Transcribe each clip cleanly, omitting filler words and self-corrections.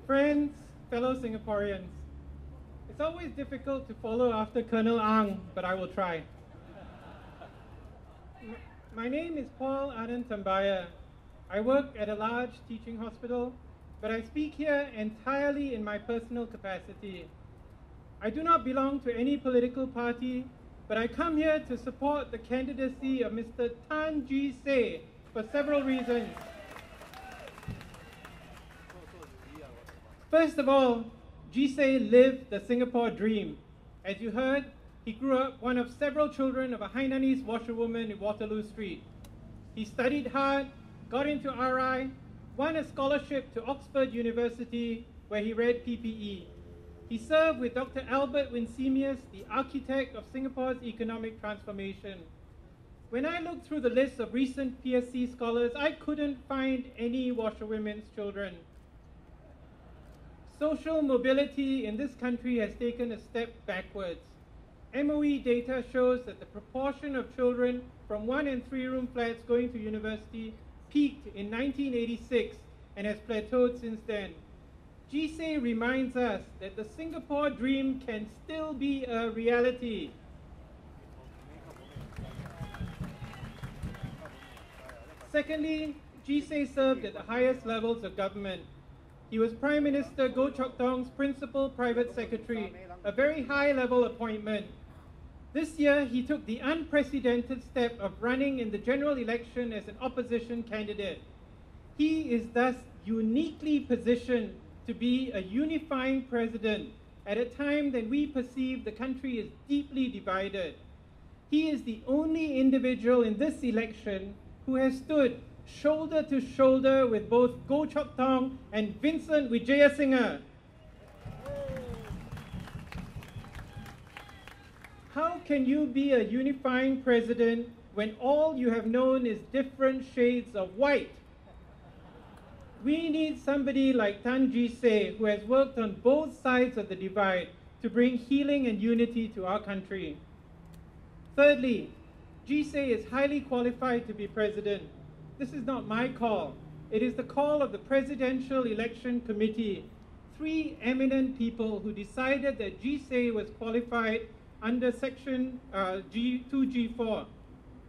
Friends, fellow Singaporeans, it's always difficult to follow after Colonel Ang, but I will try. My name is Paul Tambyah. I work at a large teaching hospital, but I speak here entirely in my personal capacity. I do not belong to any political party, but I come here to support the candidacy of Mr. Tan Jee Se for several reasons. First of all, Jee Se lived the Singapore dream. As you heard, he grew up one of several children of a Hainanese washerwoman in Waterloo Street. He studied hard, got into RI, won a scholarship to Oxford University where he read PPE. He served with Dr. Albert Winsemius, the architect of Singapore's economic transformation. When I looked through the list of recent PSC scholars, I couldn't find any washerwomen's children. Social mobility in this country has taken a step backwards. MOE data shows that the proportion of children from 1- and 3-room flats going to university peaked in 1986 and has plateaued since then. Jee Se reminds us that the Singapore dream can still be a reality. Secondly, Jee Se served at the highest levels of government. He was Prime Minister Goh Chok Tong's principal private secretary, a very high-level appointment. This year, he took the unprecedented step of running in the general election as an opposition candidate. He is thus uniquely positioned to be a unifying president at a time when we perceive the country is deeply divided. He is the only individual in this election who has stood shoulder to shoulder with both Goh Chok Tong and Vincent Vijayasinghe. How can you be a unifying president when all you have known is different shades of white? We need somebody like Tan Jee Se, who has worked on both sides of the divide to bring healing and unity to our country. Thirdly, Jee Se is highly qualified to be president. This is not my call. It is the call of the Presidential Election Committee, 3 eminent people who decided that Jee Se was qualified under Section 2G4.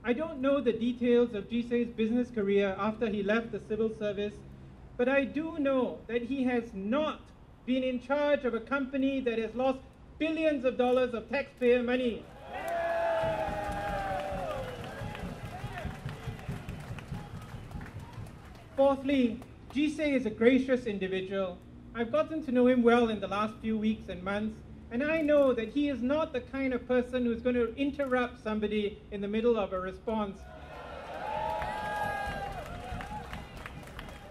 I don't know the details of Jee Se's business career after he left the civil service, but I do know that he has not been in charge of a company that has lost billions of dollars of taxpayer money. Fourthly, Jee Se is a gracious individual. I've gotten to know him well in the last few weeks and months, and I know that he is not the kind of person who's going to interrupt somebody in the middle of a response,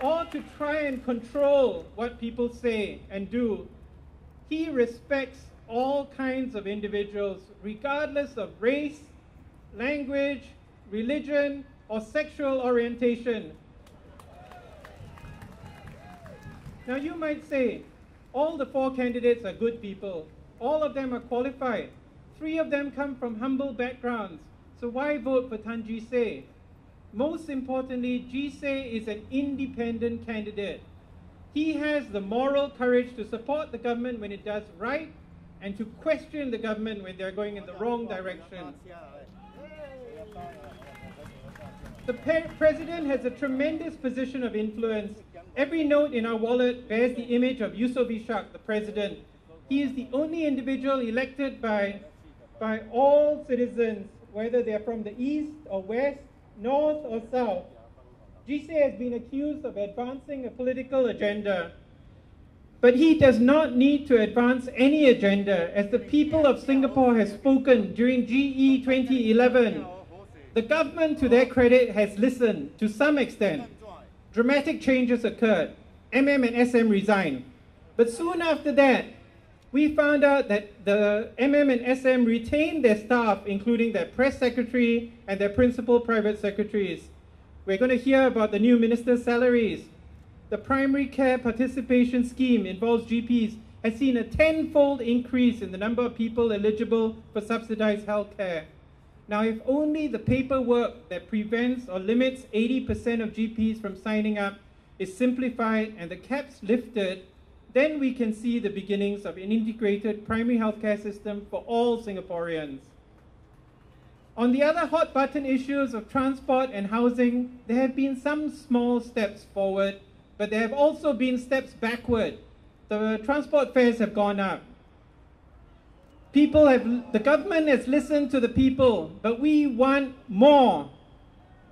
or to try and control what people say and do. He respects all kinds of individuals, regardless of race, language, religion, or sexual orientation. Now you might say, all the 4 candidates are good people. All of them are qualified. 3 of them come from humble backgrounds. So why vote for Tan Jee Se? Most importantly, Jee Se is an independent candidate. He has the moral courage to support the government when it does right and to question the government when they're going in the wrong direction. The president has a tremendous position of influence. Every note in our wallet bears the image of Yusof Ishak, the president. He is the only individual elected by all citizens, whether they are from the east or west, north or south. Jee Se has been accused of advancing a political agenda. But he does not need to advance any agenda, as the people of Singapore have spoken during GE 2011. The government, to their credit, has listened to some extent. Dramatic changes occurred. MM and SM resigned. But soon after that, we found out that the MM and SM retained their staff, including their press secretary and their principal private secretaries. We're going to hear about the new minister's salaries. The primary care participation scheme involves GPs has seen a 10-fold increase in the number of people eligible for subsidized health care. Now, if only the paperwork that prevents or limits 80% of GPs from signing up is simplified and the caps lifted, then we can see the beginnings of an integrated primary healthcare system for all Singaporeans. On the other hot button issues of transport and housing, there have been some small steps forward, but there have also been steps backward. The transport fares have gone up. The government has listened to the people, but we want more.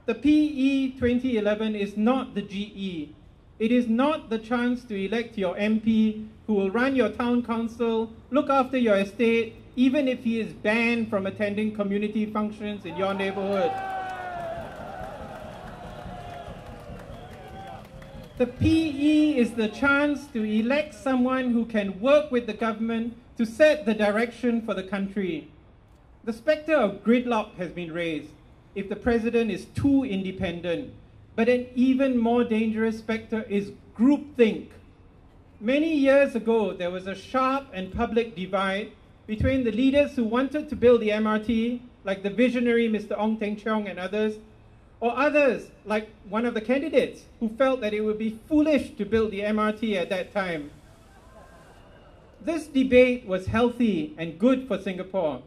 The PE 2011 is not the GE. It is not the chance to elect your MP who will run your town council, look after your estate, even if he is banned from attending community functions in your neighborhood. The PE is the chance to elect someone who can work with the government to set the direction for the country. The spectre of gridlock has been raised if the president is too independent, but an even more dangerous spectre is groupthink. Many years ago, there was a sharp and public divide between the leaders who wanted to build the MRT, like the visionary Mr. Ong Teng Cheong and others, or others, like one of the candidates, who felt that it would be foolish to build the MRT at that time. This debate was healthy and good for Singapore.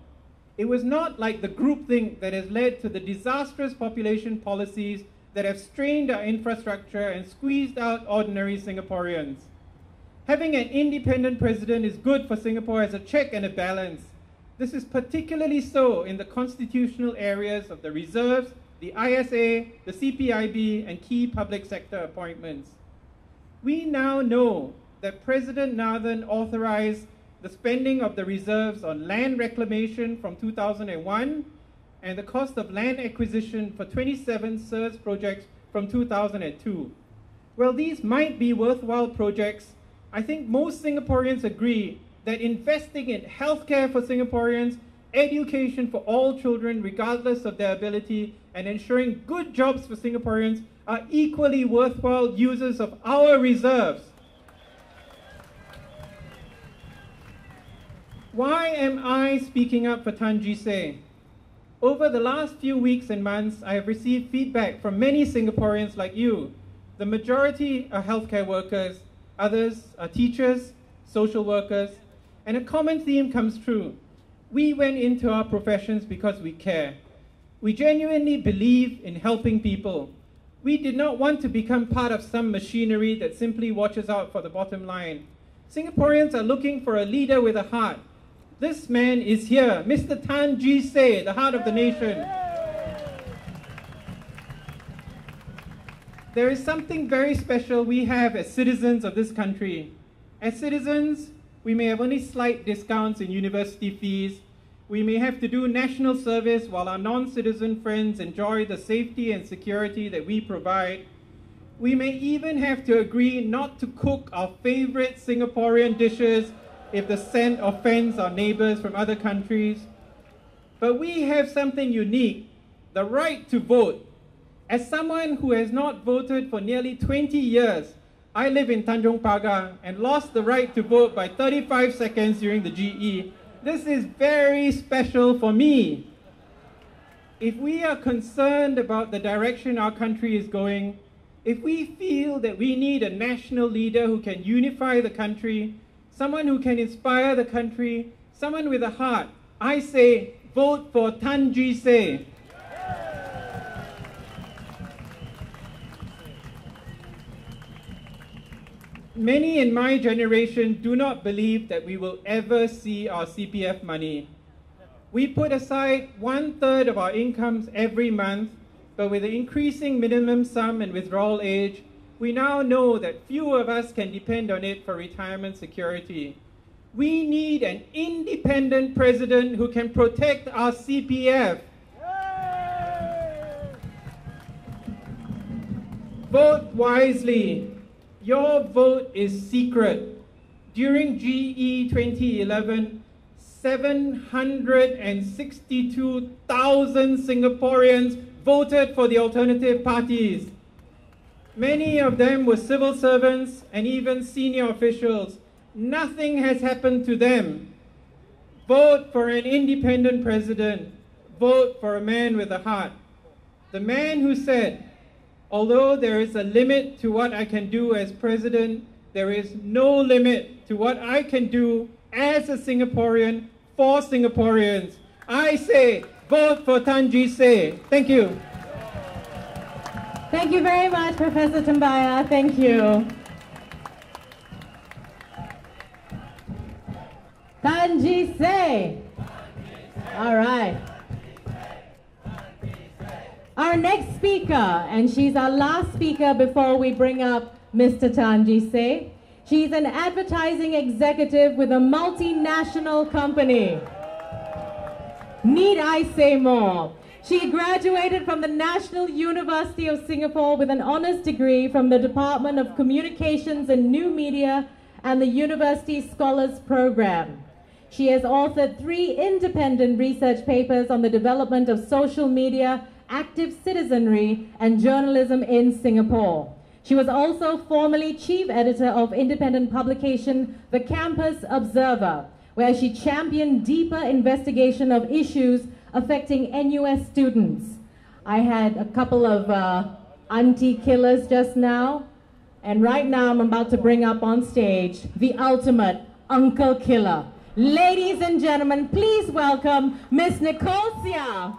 It was not like the groupthink that has led to the disastrous population policies that have strained our infrastructure and squeezed out ordinary Singaporeans. Having an independent president is good for Singapore as a check and a balance. This is particularly so in the constitutional areas of the reserves, the ISA, the CPIB, and key public sector appointments. We now know that President Nathan authorized the spending of the reserves on land reclamation from 2001 and the cost of land acquisition for 27 SIRS projects from 2002. Well, these might be worthwhile projects. I think most Singaporeans agree that investing in healthcare for Singaporeans, education for all children regardless of their ability, and ensuring good jobs for Singaporeans are equally worthwhile uses of our reserves. Why am I speaking up for Tan Jee Se? Over the last few weeks and months, I have received feedback from many Singaporeans like you. The majority are healthcare workers, others are teachers, social workers, and a common theme comes true. We went into our professions because we care. We genuinely believe in helping people. We did not want to become part of some machinery that simply watches out for the bottom line. Singaporeans are looking for a leader with a heart. This man is here, Mr. Tan Jee Se, the heart of the nation. There is something very special we have as citizens of this country. As citizens, we may have only slight discounts in university fees. We may have to do national service while our non-citizen friends enjoy the safety and security that we provide. We may even have to agree not to cook our favorite Singaporean dishes if the scent offends our neighbors from other countries. But we have something unique, the right to vote. As someone who has not voted for nearly 20 years, I live in Tanjong Pagar and lost the right to vote by 35 seconds during the GE. This is very special for me. If we are concerned about the direction our country is going, if we feel that we need a national leader who can unify the country, someone who can inspire the country, someone with a heart, I say, vote for Tan Jee Se. Many in my generation do not believe that we will ever see our CPF money. We put aside 1/3 of our incomes every month, but with the increasing minimum sum and withdrawal age, we now know that few of us can depend on it for retirement security. We need an independent president who can protect our CPF. Vote wisely. Your vote is secret. During GE 2011, 762,000 Singaporeans voted for the alternative parties. Many of them were civil servants and even senior officials. Nothing has happened to them. Vote for an independent president. Vote for a man with a heart. The man who said, although there is a limit to what I can do as president, there is no limit to what I can do as a Singaporean for Singaporeans. I say, vote for Tan Jee Se. Thank you. Thank you very much, Professor Tambyah. Thank you. Tan Jee Se. All right. Our next speaker, and she's our last speaker before we bring up Mr. Tan Jee Se. She's an advertising executive with a multinational company. Need I say more? She graduated from the National University of Singapore with an honours degree from the Department of Communications and New Media and the University Scholars Program. She has authored 3 independent research papers on the development of social media, active citizenry, and journalism in Singapore. She was also formerly chief editor of independent publication The Campus Observer, where she championed deeper investigation of issues affecting NUS students. I had a couple of auntie killers just now, and right now I'm about to bring up on stage the ultimate uncle killer. Ladies and gentlemen, please welcome Miss Nicole Seah.